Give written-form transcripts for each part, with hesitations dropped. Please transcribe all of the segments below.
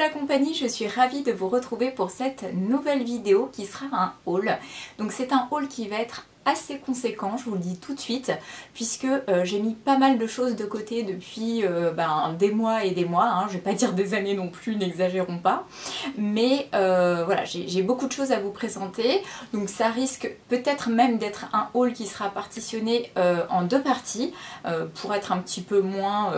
la compagnie, je suis ravie de vous retrouver pour cette nouvelle vidéo qui sera un haul. Donc c'est un haul qui va être assez conséquent, je vous le dis tout de suite, puisque j'ai mis pas mal de choses de côté depuis des mois et des mois, hein. Je vais pas dire des années non plus, n'exagérons pas, mais voilà, j'ai beaucoup de choses à vous présenter, donc ça risque peut-être même d'être un haul qui sera partitionné en deux parties, pour être un petit peu moins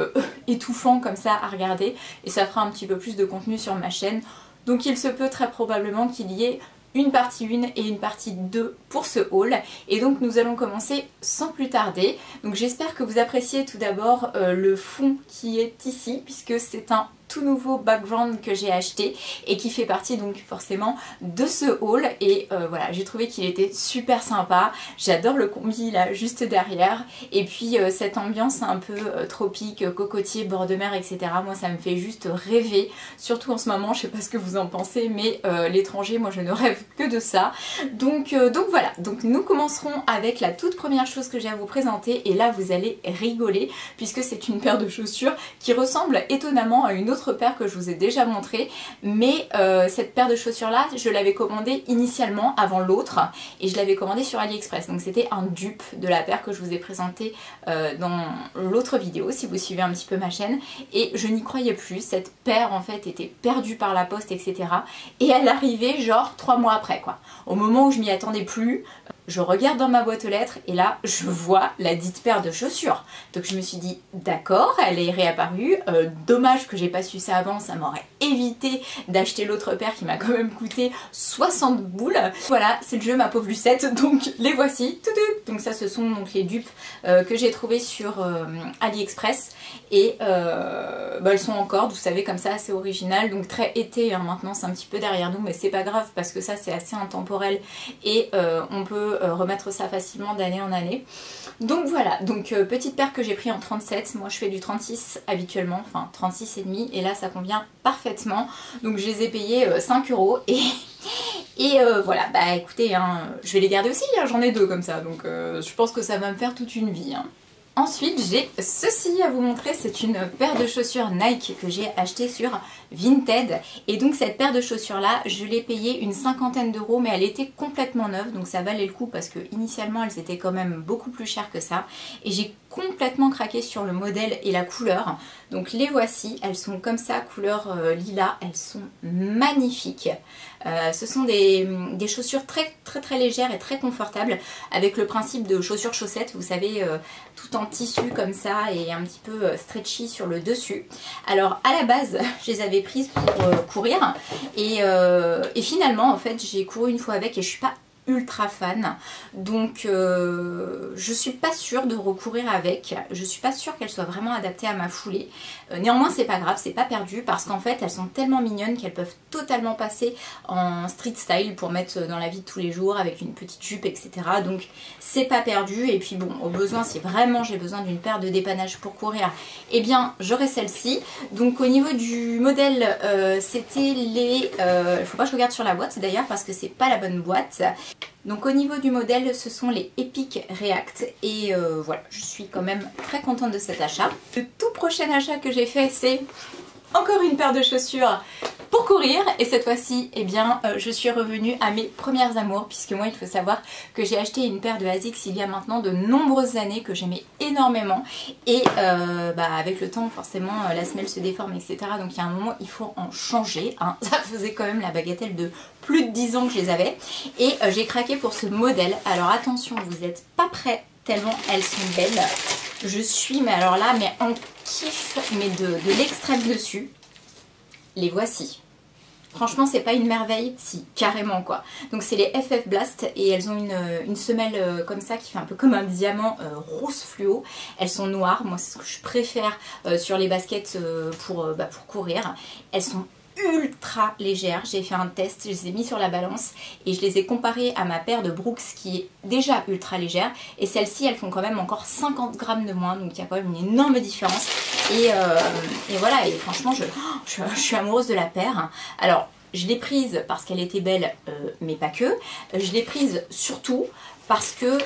étouffant comme ça à regarder, et ça fera un petit peu plus de contenu sur ma chaîne, donc il se peut très probablement qu'il y ait une partie 1 et une partie 2 pour ce haul, et donc nous allons commencer sans plus tarder. Donc j'espère que vous appréciez tout d'abord le fond qui est ici, puisque c'est un tout nouveau background que j'ai acheté et qui fait partie donc forcément de ce haul, et voilà, j'ai trouvé qu'il était super sympa. J'adore le combi là juste derrière, et puis cette ambiance un peu tropique, cocotier, bord de mer, etc. Moi ça me fait juste rêver, surtout en ce moment. Je sais pas ce que vous en pensez, mais l'étranger, moi je ne rêve que de ça. Donc voilà, donc nous commencerons avec la toute première chose que j'ai à vous présenter, et là vous allez rigoler puisque c'est une paire de chaussures qui ressemble étonnamment à une autre paire que je vous ai déjà montré, mais cette paire de chaussures là je l'avais commandée initialement avant l'autre, et je l'avais commandée sur AliExpress, donc c'était un dupe de la paire que je vous ai présentée dans l'autre vidéo si vous suivez un petit peu ma chaîne, et je n'y croyais plus. Cette paire en fait était perdue par la poste, etc., et elle arrivait genre 3 mois après quoi, au moment où je m'y attendais plus. Je regarde dans ma boîte aux lettres et là je vois la dite paire de chaussures. Donc je me suis dit d'accord, elle est réapparue, dommage que j'ai pas su ça avant, ça m'aurait évité d'acheter l'autre paire qui m'a quand même coûté 60 boules. Voilà, c'est le jeu ma pauvre Lucette, donc les voici. Donc ça ce sont donc les dupes que j'ai trouvées sur AliExpress, et elles sont en corde, vous savez, comme ça, assez original, donc très été, hein. Maintenant c'est un petit peu derrière nous, mais c'est pas grave parce que ça c'est assez intemporel, et on peut remettre ça facilement d'année en année. Donc voilà, donc petite paire que j'ai pris en 37, moi je fais du 36 habituellement, enfin 36 et demi, et là ça convient parfaitement, donc je les ai payés 5 € et voilà, bah écoutez, hein, je vais les garder aussi, hein, j'en ai deux comme ça, donc je pense que ça va me faire toute une vie, hein. Ensuite j'ai ceci à vous montrer, c'est une paire de chaussures Nike que j'ai achetée sur Vinted, et donc cette paire de chaussures là je l'ai payée une 50aine d'euros, mais elle était complètement neuve, donc ça valait le coup parce que initialement elles étaient quand même beaucoup plus chères que ça, et j'ai complètement craqué sur le modèle et la couleur. Donc les voici, elles sont comme ça, couleur lilas, elles sont magnifiques. Ce sont des chaussures très légères et très confortables, avec le principe de chaussures chaussettes, vous savez, tout en tissu comme ça et un petit peu stretchy sur le dessus. Alors à la base je les avais prises pour courir, et finalement en fait j'ai couru une fois avec et je suis pas ultra fan, donc je suis pas sûre de recourir avec, je suis pas sûre qu'elle soit vraiment adaptée à ma foulée. Néanmoins c'est pas grave, c'est pas perdu, parce qu'en fait elles sont tellement mignonnes qu'elles peuvent totalement passer en street style pour mettre dans la vie de tous les jours avec une petite jupe, etc. Donc c'est pas perdu, et puis bon, au besoin, si vraiment j'ai besoin d'une paire de dépannage pour courir, eh bien j'aurai celle-ci. Donc au niveau du modèle, c'était les... il faut pas que je regarde sur la boîte d'ailleurs parce que c'est pas la bonne boîte. Donc au niveau du modèle, ce sont les Epic React, et voilà, je suis quand même très contente de cet achat. Le tout prochain achat que j'ai fait, c'est encore une paire de chaussures pour courir, et cette fois-ci, eh bien, je suis revenue à mes premières amours, puisque moi, il faut savoir que j'ai acheté une paire de ASICS il y a maintenant de nombreuses années que j'aimais énormément, et avec le temps, forcément, la semelle se déforme, etc. Donc il y a un moment, il faut en changer, hein. Ça faisait quand même la bagatelle de plus de 10 ans que je les avais, et j'ai craqué pour ce modèle. Alors attention, vous n'êtes pas prêts tellement elles sont belles. Je suis, mais alors là, mais en kiff, mais de l'extrême dessus. Les voici. Franchement, c'est pas une merveille? Si, carrément quoi. Donc c'est les FF Blast, et elles ont une semelle comme ça qui fait un peu comme un diamant rose fluo. Elles sont noires, moi c'est ce que je préfère sur les baskets pour courir. Elles sont ultra légères, j'ai fait un test, je les ai mis sur la balance et je les ai comparées à ma paire de Brooks qui est déjà ultra légère, et celles-ci elles font quand même encore 50 grammes de moins, donc il y a quand même une énorme différence, et voilà, et franchement je suis amoureuse de la paire. Alors je l'ai prise parce qu'elle était belle, mais pas que. Je l'ai prise surtout parce que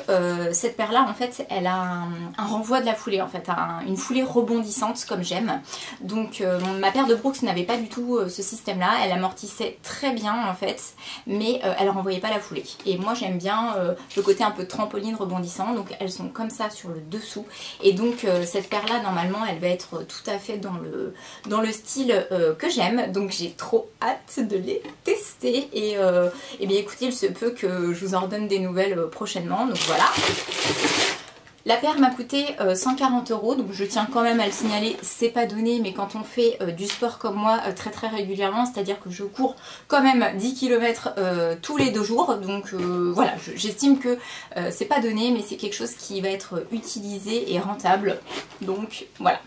cette paire là en fait elle a un renvoi de la foulée en fait, une foulée rebondissante comme j'aime. Donc ma paire de Brooks n'avait pas du tout ce système là, elle amortissait très bien en fait, mais elle renvoyait pas la foulée. Et moi j'aime bien le côté un peu trampoline rebondissant, donc elles sont comme ça sur le dessous. Et donc cette paire là normalement elle va être tout à fait dans le style que j'aime, donc j'ai trop hâte de les tester. Et bien écoutez, il se peut que je vous en redonne des nouvelles prochainement, donc voilà. La paire m'a coûté 140 €, donc je tiens quand même à le signaler, c'est pas donné, mais quand on fait du sport comme moi très régulièrement, c'est-à-dire que je cours quand même 10 km tous les 2 jours, donc voilà, j'estime que c'est pas donné, mais c'est quelque chose qui va être utilisé et rentable, donc voilà.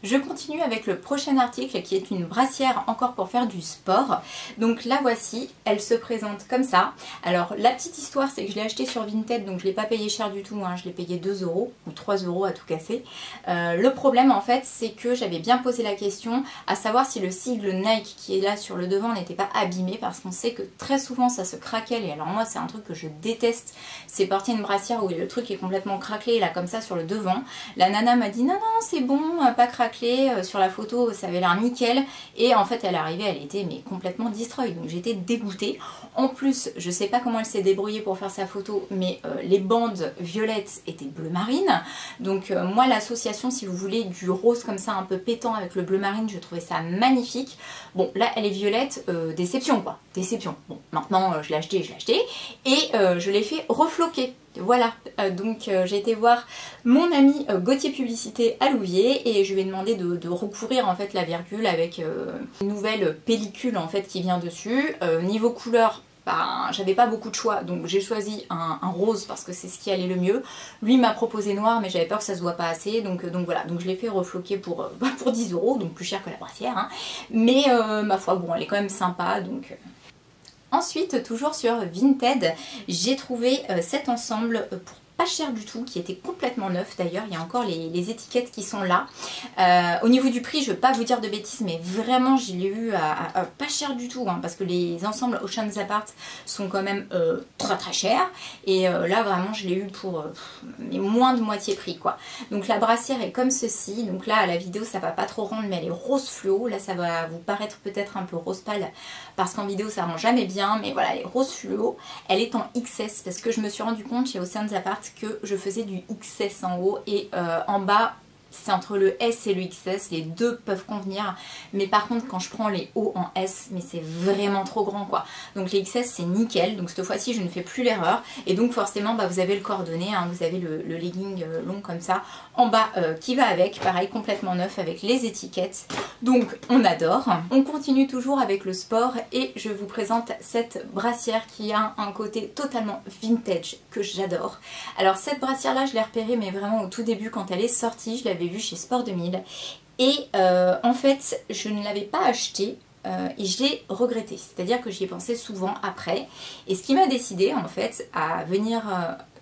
Je continue avec le prochain article qui est une brassière encore pour faire du sport. Donc la voici, elle se présente comme ça. Alors la petite histoire c'est que je l'ai acheté sur Vinted, donc je ne l'ai pas payé cher du tout, hein. Je l'ai payé 2 € ou 3 € à tout casser. Le problème en fait c'est que j'avais bien posé la question à savoir si le sigle Nike qui est là sur le devant n'était pas abîmé, parce qu'on sait que très souvent ça se craquelle, et alors moi c'est un truc que je déteste, c'est porter une brassière où le truc est complètement craquelé là comme ça sur le devant. La nana m'a dit non c'est bon, pas craquelé. Sur la photo ça avait l'air nickel, et en fait elle est arrivée, elle était mais complètement destroy, donc j'étais dégoûtée. En plus je sais pas comment elle s'est débrouillée pour faire sa photo, mais les bandes violettes étaient bleu marine, donc moi l'association si vous voulez du rose comme ça un peu pétant avec le bleu marine, je trouvais ça magnifique. Bon là elle est violette, déception quoi, déception. Bon maintenant je l'ai acheté et je l'ai fait refloquer. Voilà, donc j'ai été voir mon ami Gauthier Publicité à Louviers et je lui ai demandé de recouvrir en fait la virgule avec une nouvelle pellicule en fait qui vient dessus. Niveau couleur, ben, j'avais pas beaucoup de choix, donc j'ai choisi un rose parce que c'est ce qui allait le mieux. Lui m'a proposé noir, mais j'avais peur que ça se voit pas assez, donc voilà, donc je l'ai fait refloquer pour 10 €, donc plus cher que la brassière, hein. Mais ma foi, bon, elle est quand même sympa, donc... Ensuite, toujours sur Vinted, j'ai trouvé cet ensemble pour pas cher du tout, qui était complètement neuf d'ailleurs, il y a encore les étiquettes qui sont là. Au niveau du prix, je ne vais pas vous dire de bêtises, mais vraiment je l'ai eu à pas cher du tout, hein, parce que les ensembles Ocean's Apart sont quand même très chers, et là vraiment je l'ai eu pour moins de moitié prix quoi. Donc la brassière est comme ceci, donc là à la vidéo ça va pas trop rendre, mais elle est rose fluo, là ça va vous paraître peut-être un peu rose pâle, parce qu'en vidéo ça rend jamais bien, mais voilà, elle est rose fluo, elle est en XS, parce que je me suis rendu compte chez Ocean's Apart que je faisais du XS en haut, et en bas c'est entre le S et le XS, les deux peuvent convenir, mais par contre quand je prends les hauts en S, mais c'est vraiment trop grand quoi. Donc les XS c'est nickel, donc cette fois-ci je ne fais plus l'erreur, et donc forcément bah, vous avez le coordonné, hein, vous avez le legging long comme ça en bas qui va avec, pareil complètement neuf avec les étiquettes, donc on adore. On continue toujours avec le sport et je vous présente cette brassière qui a un côté totalement vintage que j'adore. Alors cette brassière là je l'ai repérée mais vraiment au tout début quand elle est sortie, je l'avais vue chez Sport 2000 et en fait je ne l'avais pas achetée et je l'ai regretté, c'est-à-dire que j'y ai pensé souvent après, et ce qui m'a décidé en fait à venir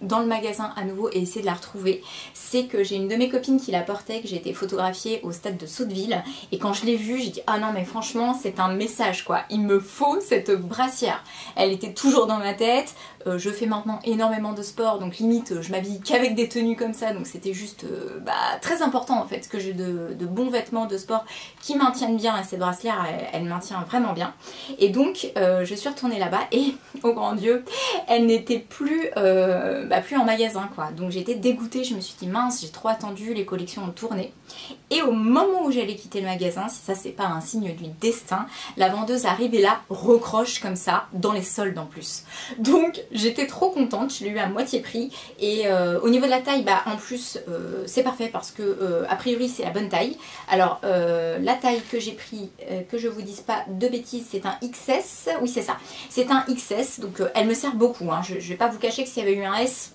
dans le magasin à nouveau et essayer de la retrouver, c'est que j'ai une de mes copines qui la portait, que j'ai été photographiée au stade de Sotteville, et quand je l'ai vue j'ai dit ah non mais franchement c'est un message quoi, il me faut cette brassière. Elle était toujours dans ma tête, je fais maintenant énormément de sport, donc limite je m'habille qu'avec des tenues comme ça, donc c'était juste très important en fait que j'ai de bons vêtements de sport qui maintiennent bien, et cette brassière elle maintient vraiment bien. Et donc je suis retournée là-bas et oh grand Dieu, elle n'était plus plus en magasin quoi, donc j'étais dégoûtée, je me suis dit mince j'ai trop attendu, les collections ont tourné, et au moment où j'allais quitter le magasin, si ça c'est pas un signe du destin, la vendeuse arrive et la recroche comme ça dans les soldes en plus, donc j'étais trop contente, je l'ai eu à moitié prix, et au niveau de la taille en plus c'est parfait parce que a priori c'est la bonne taille. Alors la taille que j'ai pris, que je vous dise pas de bêtises, c'est un XS, oui c'est ça, c'est un XS, donc elle me sert beaucoup, hein. Je vais pas vous cacher que s'il y avait eu un S,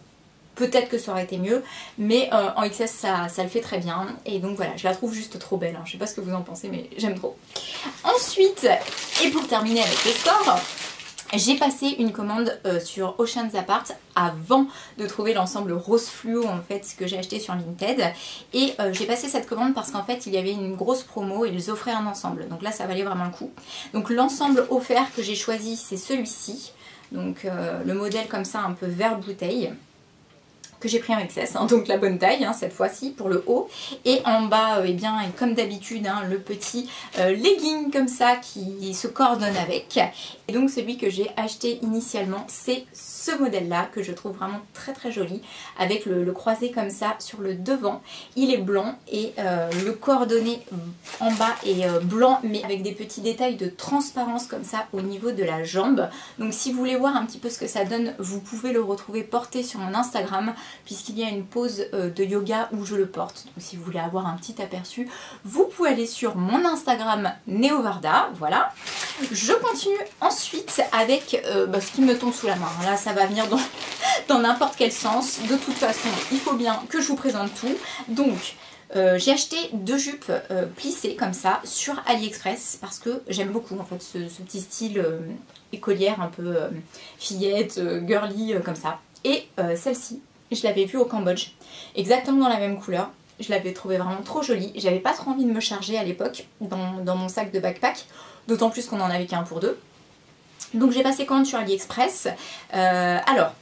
peut-être que ça aurait été mieux, mais en XS ça le fait très bien, et donc voilà, je la trouve juste trop belle, hein. Je sais pas ce que vous en pensez mais j'aime trop. Ensuite, et pour terminer avec le sport, j'ai passé une commande sur Ocean's Apart avant de trouver l'ensemble rose fluo en fait que j'ai acheté sur Vinted, et j'ai passé cette commande parce qu'en fait il y avait une grosse promo et ils offraient un ensemble, donc là ça valait vraiment le coup. Donc l'ensemble offert que j'ai choisi c'est celui-ci. Donc le modèle comme ça un peu vert bouteille, que j'ai pris en XS, hein, donc la bonne taille cette fois-ci pour le haut. Et en bas, eh bien, comme d'habitude, le petit legging comme ça qui se coordonne avec. Et donc celui que j'ai acheté initialement, c'est ce modèle-là que je trouve vraiment très très joli, avec le croisé comme ça sur le devant. Il est blanc et le coordonné en bas est blanc, mais avec des petits détails de transparence comme ça au niveau de la jambe. Donc si vous voulez voir un petit peu ce que ça donne, vous pouvez le retrouver porté sur mon Instagram, puisqu'il y a une pose de yoga où je le porte. Donc si vous voulez avoir un petit aperçu, vous pouvez aller sur mon Instagram Neovarda, voilà. Je continue ensuite avec ce qui me tombe sous la main. Là ça va venir dans n'importe quel sens. De toute façon, il faut bien que je vous présente tout. Donc j'ai acheté 2 jupes plissées comme ça sur AliExpress parce que j'aime beaucoup en fait ce petit style écolière un peu fillette, girly comme ça. Et celle-ci, je l'avais vue au Cambodge, exactement dans la même couleur. Je l'avais trouvée vraiment trop jolie. J'avais pas trop envie de me charger à l'époque dans mon sac de backpack, d'autant plus qu'on en avait qu'un pour 2. Donc j'ai passé commande sur AliExpress. Alors,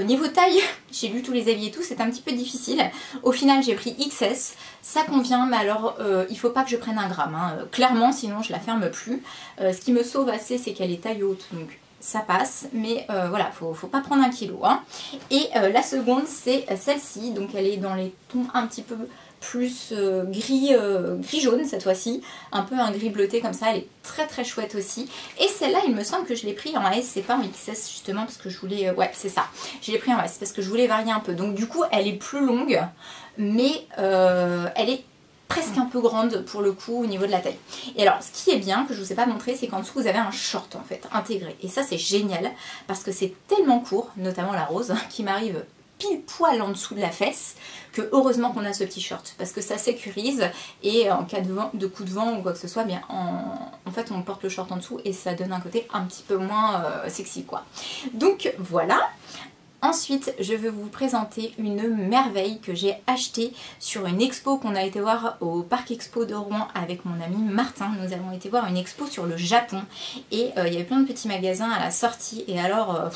niveau taille, j'ai lu tous les avis et tout, c'est un petit peu difficile. Au final, j'ai pris XS. Ça convient, mais alors il faut pas que je prenne 1 gramme. Clairement, sinon je la ferme plus. Ce qui me sauve assez, c'est qu'elle est taille haute. Donc ça passe, mais voilà, faut pas prendre 1 kilo. Et la seconde, c'est celle-ci. Donc elle est dans les tons un petit peu plus gris jaune cette fois-ci, un peu un gris bleuté comme ça. Elle est très très chouette aussi. Et celle-là, il me semble que je l'ai pris en S, c'est pas en XS justement parce que je voulais, ouais c'est ça, je l'ai pris en S parce que je voulais varier un peu. Donc du coup elle est plus longue, mais elle est presque un peu grande pour le coup au niveau de la taille. Et alors ce qui est bien, que je vous ai pas montré, c'est qu'en dessous vous avez un short en fait intégré. Et ça c'est génial parce que c'est tellement court, notamment la rose, qui m'arrive pile poil en dessous de la fesse, que heureusement qu'on a ce petit short parce que ça sécurise et en cas de coup de vent ou quoi que ce soit, bien en fait on porte le short en dessous et ça donne un côté un petit peu moins sexy quoi. Donc voilà. Ensuite, je vais vous présenter une merveille que j'ai achetée sur une expo qu'on a été voir au Parc Expo de Rouen avec mon ami Martin. Nous avons été voir une expo sur le Japon et il y avait plein de petits magasins à la sortie. Et alors,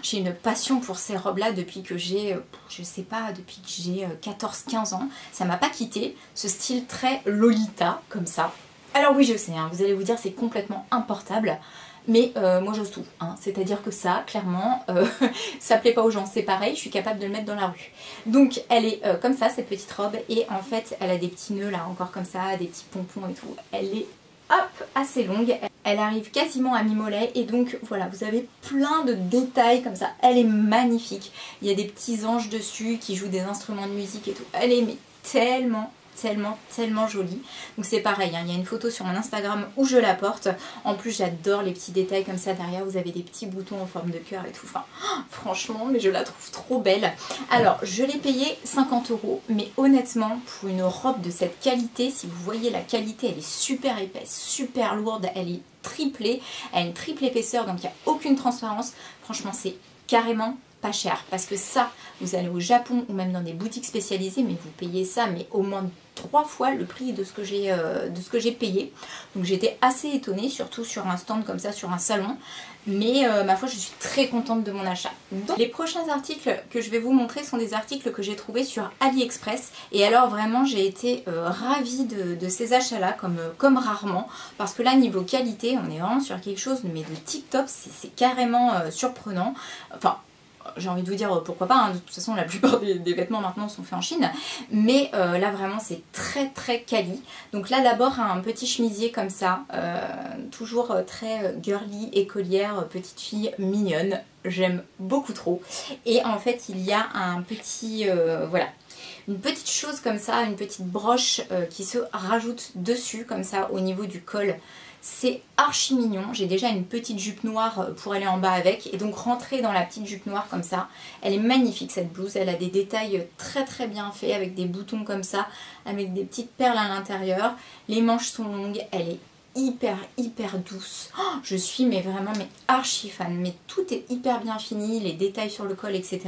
j'ai une passion pour ces robes-là depuis que j'ai, je sais pas, depuis que j'ai 14-15 ans. Ça m'a pas quitté, ce style très Lolita comme ça. Alors oui, je sais, vous allez vous dire c'est complètement importable. Mais moi j'ose tout, c'est-à-dire que ça, clairement, ça plaît pas aux gens, c'est pareil, je suis capable de le mettre dans la rue. Donc elle est comme ça, cette petite robe, et en fait elle a des petits nœuds là, encore comme ça, des petits pompons et tout. Elle est, hop, assez longue, elle arrive quasiment à mi-mollet, et donc voilà, vous avez plein de détails comme ça, elle est magnifique. Il y a des petits anges dessus qui jouent des instruments de musique et tout, elle est mais tellement jolie. Donc c'est pareil, il y a une photo sur mon Instagram où je la porte. En plus j'adore les petits détails comme ça derrière, vous avez des petits boutons en forme de cœur et tout. Enfin franchement, mais je la trouve trop belle. Alors je l'ai payée 50 €, mais honnêtement pour une robe de cette qualité, si vous voyez la qualité, elle est super épaisse, super lourde, elle est triplée, elle a une triple épaisseur, donc il n'y a aucune transparence. Franchement c'est carrément pas cher, parce que ça, vous allez au Japon ou même dans des boutiques spécialisées, mais vous payez ça mais au moins 3 fois le prix de ce que j'ai payé. Donc j'étais assez étonnée, surtout sur un stand comme ça, sur un salon. Mais ma foi, je suis très contente de mon achat. Donc les prochains articles que je vais vous montrer sont des articles que j'ai trouvés sur AliExpress. Et alors vraiment, j'ai été ravie de ces achats-là, comme rarement. Parce que là, niveau qualité, on est vraiment sur quelque chose mais de tip top. C'est carrément surprenant. Enfin, j'ai envie de vous dire pourquoi pas, de toute façon la plupart des vêtements maintenant sont faits en Chine, mais là vraiment c'est très quali. Donc là d'abord un petit chemisier comme ça, toujours très girly, écolière, petite fille mignonne, j'aime beaucoup trop. Et en fait il y a un petit, voilà, une petite chose comme ça, une petite broche qui se rajoute dessus comme ça au niveau du col. C'est archi mignon, j'ai déjà une petite jupe noire pour aller en bas avec, et donc rentrer dans la petite jupe noire comme ça, elle est magnifique cette blouse, elle a des détails très bien faits avec des boutons comme ça, avec des petites perles à l'intérieur, les manches sont longues, elle est hyper douce. Oh, je suis mais vraiment archi fan, mais tout est hyper bien fini, les détails sur le col etc.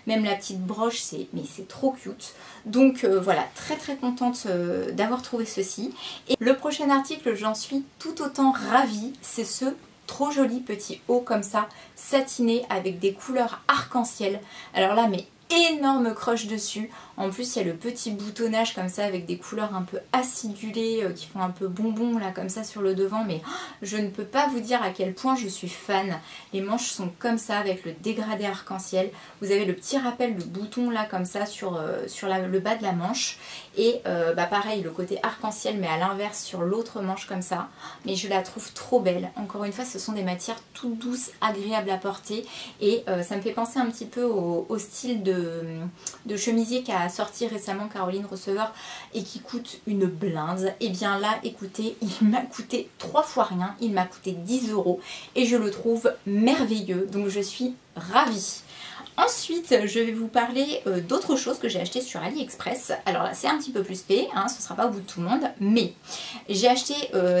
Même la petite broche c'est trop cute. Donc voilà, très contente d'avoir trouvé ceci. Et le prochain article, j'en suis tout autant ravie, c'est ce trop joli petit haut comme ça, satiné avec des couleurs arc-en-ciel. Alors là, mais énorme crush dessus. En plus il y a le petit boutonnage comme ça avec des couleurs un peu acidulées qui font un peu bonbon là comme ça sur le devant, mais je ne peux pas vous dire à quel point je suis fan. Les manches sont comme ça avec le dégradé arc-en-ciel. Vous avez le petit rappel de bouton là comme ça sur le bas de la manche et pareil le côté arc-en-ciel mais à l'inverse sur l'autre manche comme ça. Mais je la trouve trop belle. Encore une fois ce sont des matières toutes douces, agréables à porter et ça me fait penser un petit peu au style de chemisier qu'a sorti récemment Caroline Receveur et qui coûte une blinde. Et bien là écoutez, il m'a coûté 3 fois rien, il m'a coûté 10 € et je le trouve merveilleux, donc je suis ravie. Ensuite, je vais vous parler d'autre chose que j'ai acheté sur AliExpress. Alors là, c'est un petit peu plus spé, hein, ce ne sera pas au bout de tout le monde, mais j'ai acheté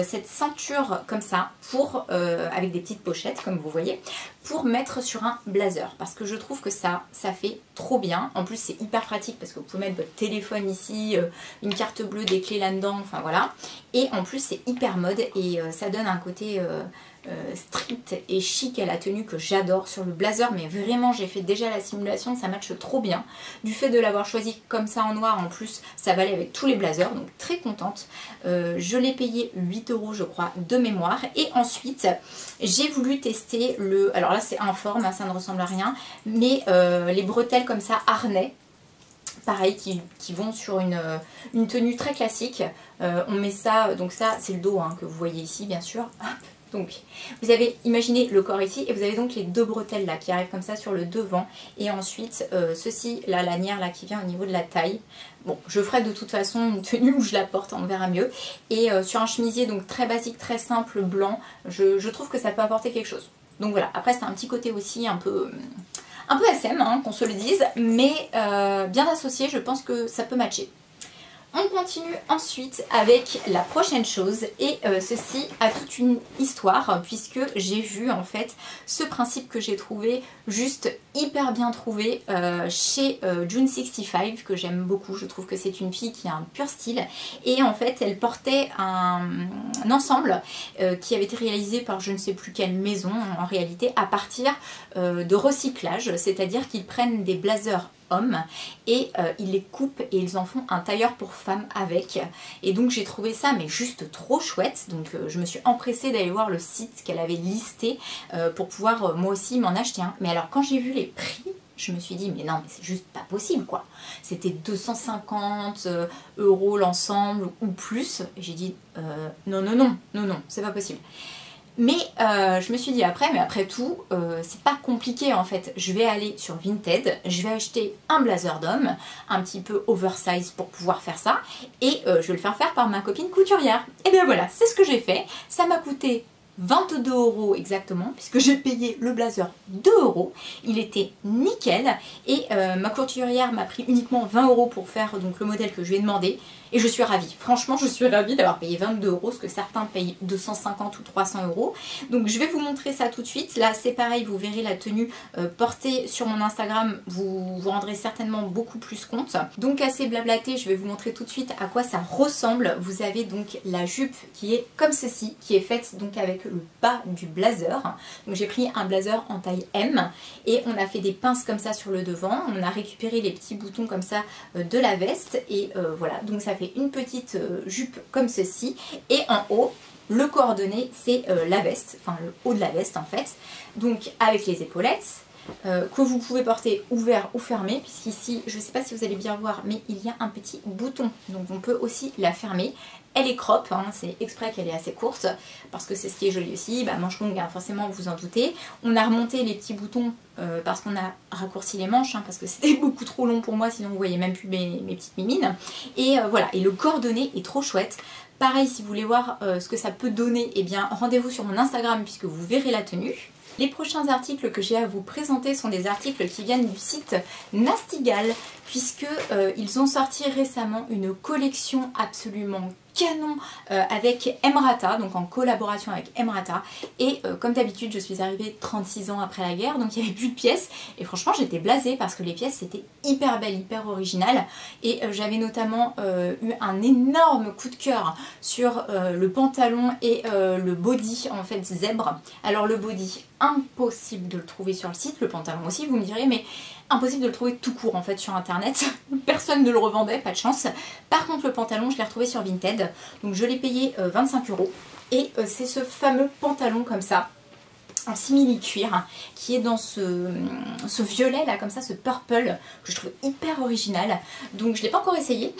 cette ceinture comme ça, avec des petites pochettes, comme vous voyez, pour mettre sur un blazer. Parce que je trouve que ça fait trop bien. En plus, c'est hyper pratique parce que vous pouvez mettre votre téléphone ici, une carte bleue, des clés là-dedans, enfin voilà. Et en plus, c'est hyper mode et ça donne un côté strict et chic à la tenue que j'adore sur le blazer, mais vraiment j'ai fait déjà la simulation, ça matche trop bien. Du fait de l'avoir choisi comme ça en noir, en plus ça va aller avec tous les blazers, donc très contente. Je l'ai payé 8 € je crois de mémoire. Et ensuite j'ai voulu tester alors là c'est informe, hein, ça ne ressemble à rien, mais les bretelles comme ça harnais, pareil, qui vont sur une tenue très classique. On met ça, donc ça c'est le dos hein, que vous voyez ici bien sûr. Donc vous avez imaginé le corps ici et vous avez donc les deux bretelles là qui arrivent comme ça sur le devant et ensuite ceci, la lanière là qui vient au niveau de la taille. Bon, je ferai de toute façon une tenue où je la porte, on verra mieux. Et sur un chemisier donc très basique, très simple, blanc, je trouve que ça peut apporter quelque chose. Donc voilà, après c'est un petit côté aussi un peu SM, hein, qu'on se le dise, mais bien associé, je pense que ça peut matcher. On continue ensuite avec la prochaine chose et ceci a toute une histoire puisque j'ai vu en fait ce principe que j'ai trouvé juste hyper bien trouvé chez June65 que j'aime beaucoup. Je trouve que c'est une fille qui a un pur style et en fait elle portait un ensemble qui avait été réalisé par je ne sais plus quelle maison en réalité à partir de recyclage, c'est-à-dire qu'ils prennent des blazers hommes et ils les coupent et ils en font un tailleur pour femmes avec, et donc j'ai trouvé ça mais juste trop chouette. Donc je me suis empressée d'aller voir le site qu'elle avait listé pour pouvoir moi aussi m'en acheter un. Mais alors quand j'ai vu les prix, je me suis dit mais non mais c'est juste pas possible quoi. C'était 250 € l'ensemble ou plus et j'ai dit non c'est pas possible. Mais je me suis dit après, mais après tout, c'est pas compliqué en fait. Je vais aller sur Vinted, je vais acheter un blazer d'homme, un petit peu oversize pour pouvoir faire ça, et je vais le faire faire par ma copine couturière. Et bien voilà, c'est ce que j'ai fait. Ça m'a coûté 22 € exactement, puisque j'ai payé le blazer 2 €. Il était nickel, et ma couturière m'a pris uniquement 20 € pour faire donc le modèle que je lui ai demandé. Et je suis ravie, franchement je suis ravie d'avoir payé 22 €, ce que certains payent 250 ou 300 €. Donc je vais vous montrer ça tout de suite. Là c'est pareil, vous verrez la tenue portée sur mon Instagram, vous vous rendrez certainement beaucoup plus compte. Donc assez blablaté, je vais vous montrer tout de suite à quoi ça ressemble. Vous avez donc la jupe qui est comme ceci, qui est faite donc avec le bas du blazer. Donc j'ai pris un blazer en taille M et on a fait des pinces comme ça sur le devant. On a récupéré les petits boutons comme ça de la veste et voilà, donc ça fait une petite jupe comme ceci et en haut le coordonné c'est la veste, enfin le haut de la veste en fait, donc avec les épaulettes que vous pouvez porter ouvert ou fermé, puisqu'ici je ne sais pas si vous allez bien voir mais il y a un petit bouton, donc on peut aussi la fermer. Elle est crop, hein, c'est exprès qu'elle est assez courte parce que c'est ce qui est joli aussi. Bah, manche longue, hein, forcément vous en doutez. On a remonté les petits boutons parce qu'on a raccourci les manches, hein, parce que c'était beaucoup trop long pour moi, sinon vous voyez même plus mes petites mimines. Et voilà, et le coordonné est trop chouette. Pareil, si vous voulez voir ce que ça peut donner, eh bien rendez-vous sur mon Instagram puisque vous verrez la tenue. Les prochains articles que j'ai à vous présenter sont des articles qui viennent du site Nastigal, puisque ils ont sorti récemment une collection absolument canon avec Emrata, donc en collaboration avec Emrata. Et comme d'habitude, je suis arrivée 36 ans après la guerre, donc il n'y avait plus de pièces. Et franchement, j'étais blasée parce que les pièces c'était hyper belles, hyper originales. Et j'avais notamment eu un énorme coup de cœur sur le pantalon et le body en fait zèbre. Alors le body, impossible de le trouver sur le site, le pantalon aussi, vous me direz, mais impossible de le trouver tout court en fait sur internet. Personne ne le revendait, pas de chance. Par contre le pantalon, je l'ai retrouvé sur Vinted, donc je l'ai payé 25 €. Et c'est ce fameux pantalon comme ça, en simili cuir, qui est dans ce violet là comme ça, ce purple, que je trouve hyper original. Donc je ne l'ai pas encore essayé,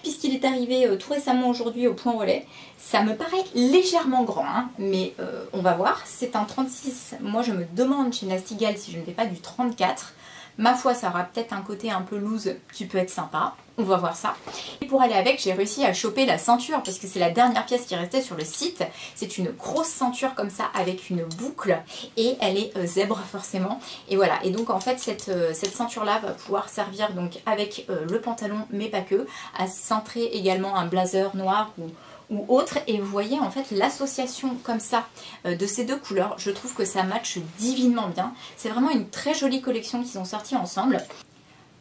puisqu'il est arrivé tout récemment aujourd'hui au point relais. Ça me paraît légèrement grand, hein, mais on va voir. C'est un 36, moi je me demande chez Nasty Gal si je ne fais pas du 34. Ma foi, ça aura peut-être un côté un peu loose qui peut être sympa. On va voir ça. Et pour aller avec, j'ai réussi à choper la ceinture parce que c'est la dernière pièce qui restait sur le site. C'est une grosse ceinture comme ça avec une boucle et elle est zèbre forcément. Et voilà. Et donc en fait cette ceinture là va pouvoir servir donc avec le pantalon mais pas que, à cintrer également un blazer noir ou autre, et vous voyez en fait l'association comme ça de ces deux couleurs, je trouve que ça matche divinement bien. C'est vraiment une très jolie collection qu'ils ont sorti ensemble.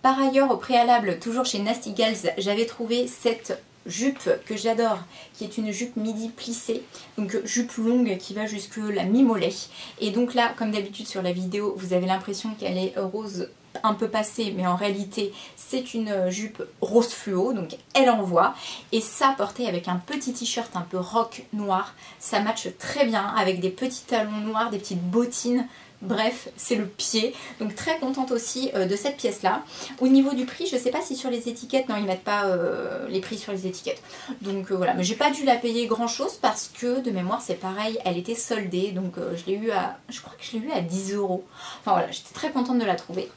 Par ailleurs, au préalable, toujours chez Nasty Gals, j'avais trouvé cette jupe que j'adore, qui est une jupe midi plissée, donc jupe longue qui va jusque la mi-mollet. Et donc là, comme d'habitude sur la vidéo, vous avez l'impression qu'elle est rose un peu passée, mais en réalité c'est une jupe rose fluo, donc elle envoie. Et ça, porté avec un petit t-shirt un peu rock noir, ça matche très bien avec des petits talons noirs, des petites bottines. Bref, c'est le pied. Donc très contente aussi de cette pièce là. Au niveau du prix, je sais pas si sur les étiquettes, non ils mettent pas les prix sur les étiquettes. Donc voilà, mais j'ai pas dû la payer grand chose parce que de mémoire c'est pareil, elle était soldée. Donc je l'ai eu à, je crois que je l'ai eu à 10 €. Enfin voilà, j'étais très contente de la trouver.